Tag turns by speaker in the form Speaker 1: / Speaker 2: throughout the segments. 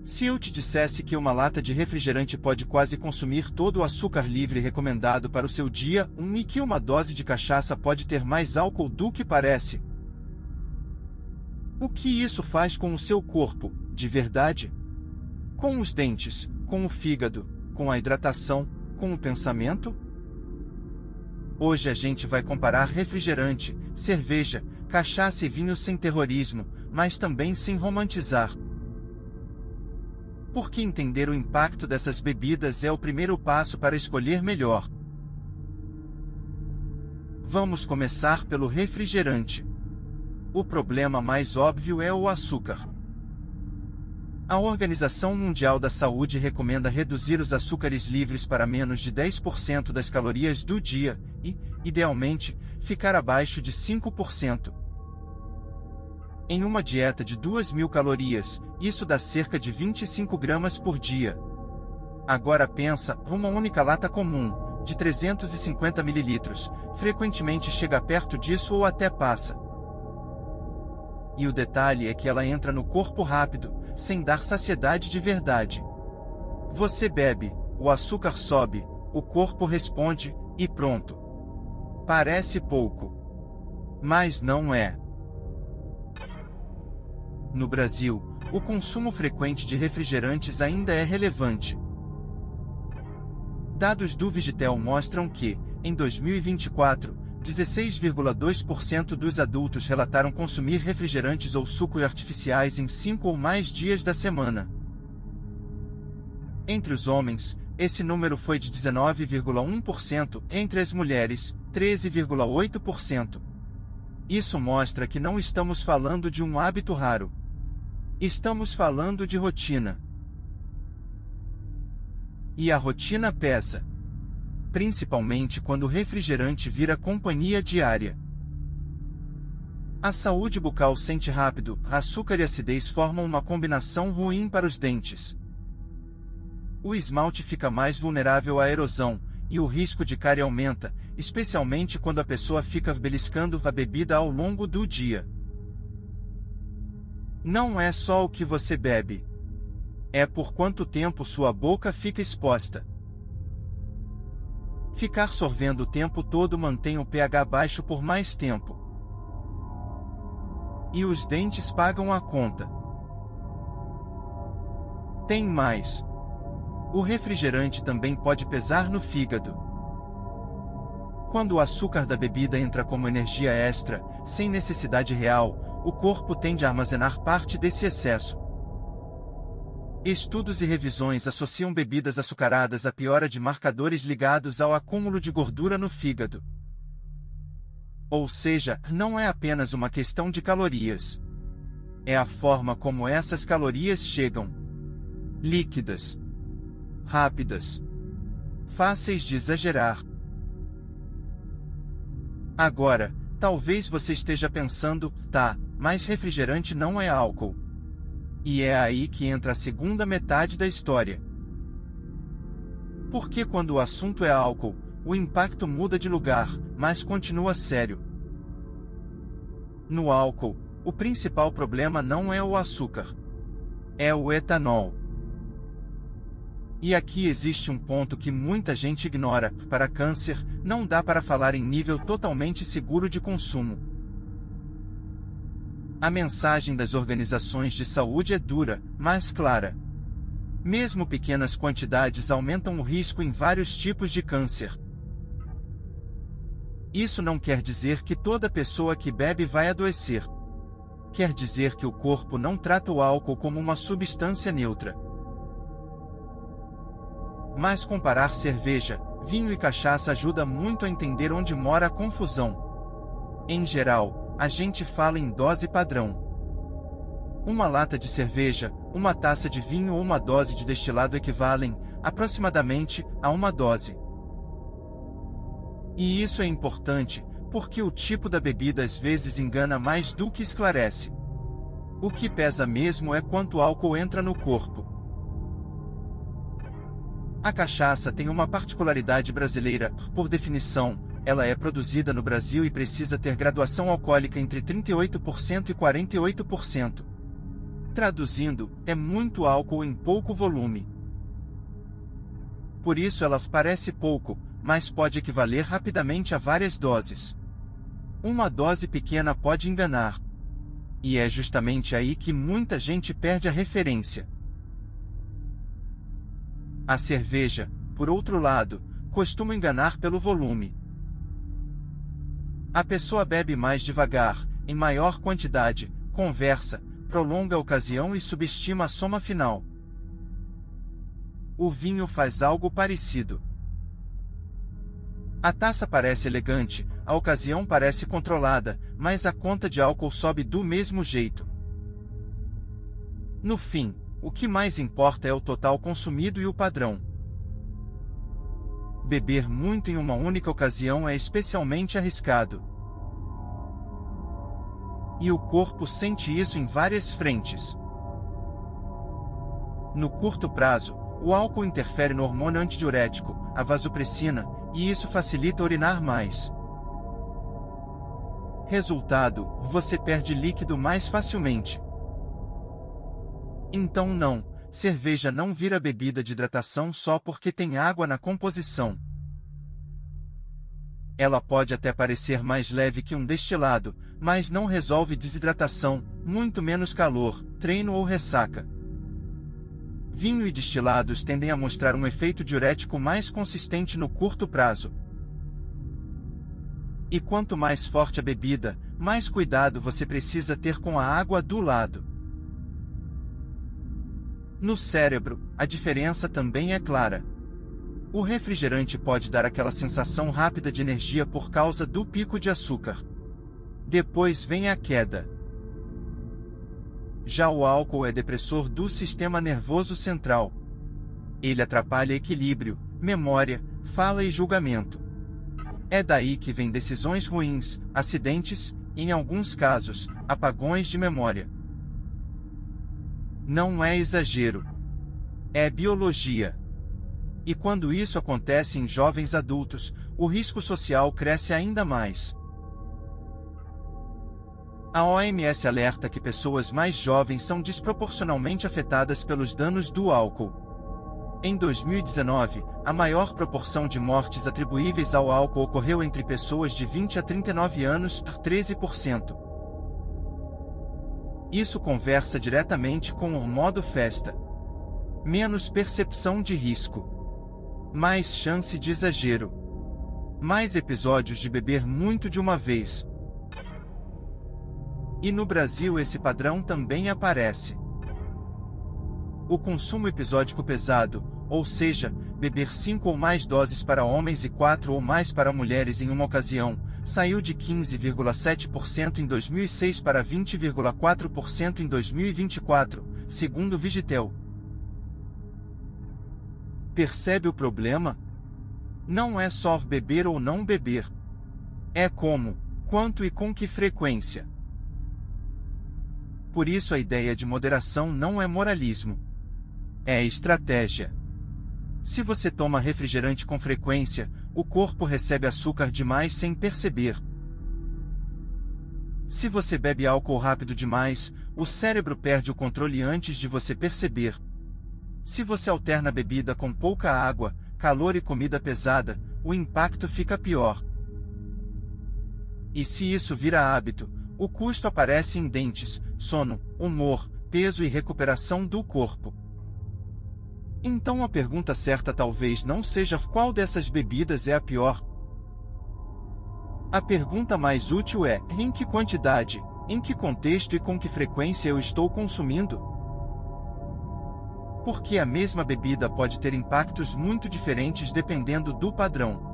Speaker 1: Se eu te dissesse que uma lata de refrigerante pode quase consumir todo o açúcar livre recomendado para o seu dia, e que uma dose de cachaça pode ter mais álcool do que parece? O que isso faz com o seu corpo, de verdade? Com os dentes, com o fígado, com a hidratação, com o pensamento? Hoje a gente vai comparar refrigerante, cerveja, cachaça e vinho sem terrorismo, mas também sem romantizar. Porque entender o impacto dessas bebidas é o primeiro passo para escolher melhor. Vamos começar pelo refrigerante. O problema mais óbvio é o açúcar. A Organização Mundial da Saúde recomenda reduzir os açúcares livres para menos de 10% das calorias do dia e, idealmente, ficar abaixo de 5%. Em uma dieta de 2.000 calorias, isso dá cerca de 25 gramas por dia. Agora pensa, uma única lata comum, de 350 ml, frequentemente chega perto disso ou até passa. E o detalhe é que ela entra no corpo rápido, sem dar saciedade de verdade. Você bebe, o açúcar sobe, o corpo responde, e pronto. Parece pouco. Mas não é. No Brasil, o consumo frequente de refrigerantes ainda é relevante. Dados do Vigitel mostram que, em 2024, 16,2% dos adultos relataram consumir refrigerantes ou sucos artificiais em 5 ou mais dias da semana. Entre os homens, esse número foi de 19,1%, entre as mulheres, 13,8%. Isso mostra que não estamos falando de um hábito raro. Estamos falando de rotina. E a rotina pesa. Principalmente quando o refrigerante vira companhia diária. A saúde bucal sente rápido, açúcar e acidez formam uma combinação ruim para os dentes. O esmalte fica mais vulnerável à erosão, e o risco de cárie aumenta, especialmente quando a pessoa fica beliscando a bebida ao longo do dia. Não é só o que você bebe. É por quanto tempo sua boca fica exposta. Ficar sorvendo o tempo todo mantém o pH baixo por mais tempo. E os dentes pagam a conta. Tem mais. O refrigerante também pode pesar no fígado. Quando o açúcar da bebida entra como energia extra, sem necessidade real, o corpo tende a armazenar parte desse excesso. Estudos e revisões associam bebidas açucaradas à piora de marcadores ligados ao acúmulo de gordura no fígado. Ou seja, não é apenas uma questão de calorias. É a forma como essas calorias chegam. Líquidas. Rápidas. Fáceis de exagerar. Agora, talvez você esteja pensando, tá, mas refrigerante não é álcool. E é aí que entra a segunda metade da história. Porque quando o assunto é álcool, o impacto muda de lugar, mas continua sério. No álcool, o principal problema não é o açúcar. É o etanol. E aqui existe um ponto que muita gente ignora: para câncer, não dá para falar em nível totalmente seguro de consumo. A mensagem das organizações de saúde é dura, mas clara. Mesmo pequenas quantidades aumentam o risco em vários tipos de câncer. Isso não quer dizer que toda pessoa que bebe vai adoecer. Quer dizer que o corpo não trata o álcool como uma substância neutra. Mas comparar cerveja, vinho e cachaça ajuda muito a entender onde mora a confusão. Em geral, a gente fala em dose padrão. Uma lata de cerveja, uma taça de vinho ou uma dose de destilado equivalem, aproximadamente, a uma dose. E isso é importante, porque o tipo da bebida às vezes engana mais do que esclarece. O que pesa mesmo é quanto álcool entra no corpo. A cachaça tem uma particularidade brasileira: por definição, ela é produzida no Brasil e precisa ter graduação alcoólica entre 38% e 48%. Traduzindo, é muito álcool em pouco volume. Por isso ela parece pouco, mas pode equivaler rapidamente a várias doses. Uma dose pequena pode enganar. E é justamente aí que muita gente perde a referência. A cerveja, por outro lado, costuma enganar pelo volume. A pessoa bebe mais devagar, em maior quantidade, conversa, prolonga a ocasião e subestima a soma final. O vinho faz algo parecido. A taça parece elegante, a ocasião parece controlada, mas a conta de álcool sobe do mesmo jeito. No fim, o que mais importa é o total consumido e o padrão. Beber muito em uma única ocasião é especialmente arriscado. E o corpo sente isso em várias frentes. No curto prazo, o álcool interfere no hormônio antidiurético, a vasopressina, e isso facilita urinar mais. Resultado, você perde líquido mais facilmente. Então não, cerveja não vira bebida de hidratação só porque tem água na composição. Ela pode até parecer mais leve que um destilado, mas não resolve desidratação, muito menos calor, treino ou ressaca. Vinho e destilados tendem a mostrar um efeito diurético mais consistente no curto prazo. E quanto mais forte a bebida, mais cuidado você precisa ter com a água do lado. No cérebro, a diferença também é clara. O refrigerante pode dar aquela sensação rápida de energia por causa do pico de açúcar. Depois vem a queda. Já o álcool é depressor do sistema nervoso central. Ele atrapalha equilíbrio, memória, fala e julgamento. É daí que vêm decisões ruins, acidentes, e em alguns casos, apagões de memória. Não é exagero. É biologia. E quando isso acontece em jovens adultos, o risco social cresce ainda mais. A OMS alerta que pessoas mais jovens são desproporcionalmente afetadas pelos danos do álcool. Em 2019, a maior proporção de mortes atribuíveis ao álcool ocorreu entre pessoas de 20 a 39 anos, 13%. Isso conversa diretamente com o modo festa. Menos percepção de risco. Mais chance de exagero. Mais episódios de beber muito de uma vez. E no Brasil esse padrão também aparece. O consumo episódico pesado, ou seja, beber 5 ou mais doses para homens e 4 ou mais para mulheres em uma ocasião, saiu de 15,7% em 2006 para 20,4% em 2024, segundo o Vigitel. Percebe o problema? Não é só beber ou não beber. É como, quanto e com que frequência. Por isso a ideia de moderação não é moralismo. É estratégia. Se você toma refrigerante com frequência, o corpo recebe açúcar demais sem perceber. Se você bebe álcool rápido demais, o cérebro perde o controle antes de você perceber. Se você alterna bebida com pouca água, calor e comida pesada, o impacto fica pior. E se isso vira hábito, o custo aparece em dentes, sono, humor, peso e recuperação do corpo. Então a pergunta certa talvez não seja qual dessas bebidas é a pior. A pergunta mais útil é: em que quantidade, em que contexto e com que frequência eu estou consumindo? Porque a mesma bebida pode ter impactos muito diferentes dependendo do padrão.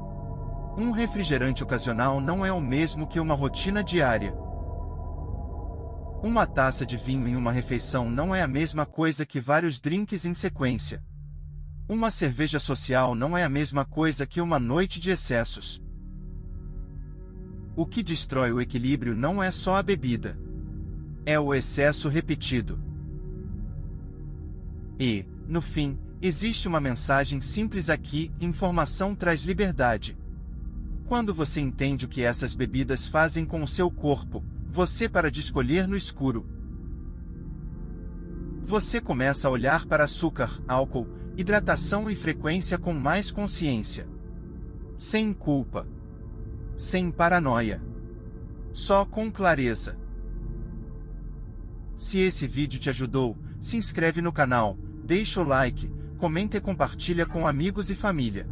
Speaker 1: Um refrigerante ocasional não é o mesmo que uma rotina diária. Uma taça de vinho em uma refeição não é a mesma coisa que vários drinks em sequência. Uma cerveja social não é a mesma coisa que uma noite de excessos. O que destrói o equilíbrio não é só a bebida. É o excesso repetido. E, no fim, existe uma mensagem simples aqui: informação traz liberdade. Quando você entende o que essas bebidas fazem com o seu corpo, você para de escolher no escuro. você começa a olhar para açúcar, álcool, hidratação e frequência com mais consciência. Sem culpa. Sem paranoia. Só com clareza. Se esse vídeo te ajudou, se inscreve no canal, deixa o like, comenta e compartilha com amigos e família.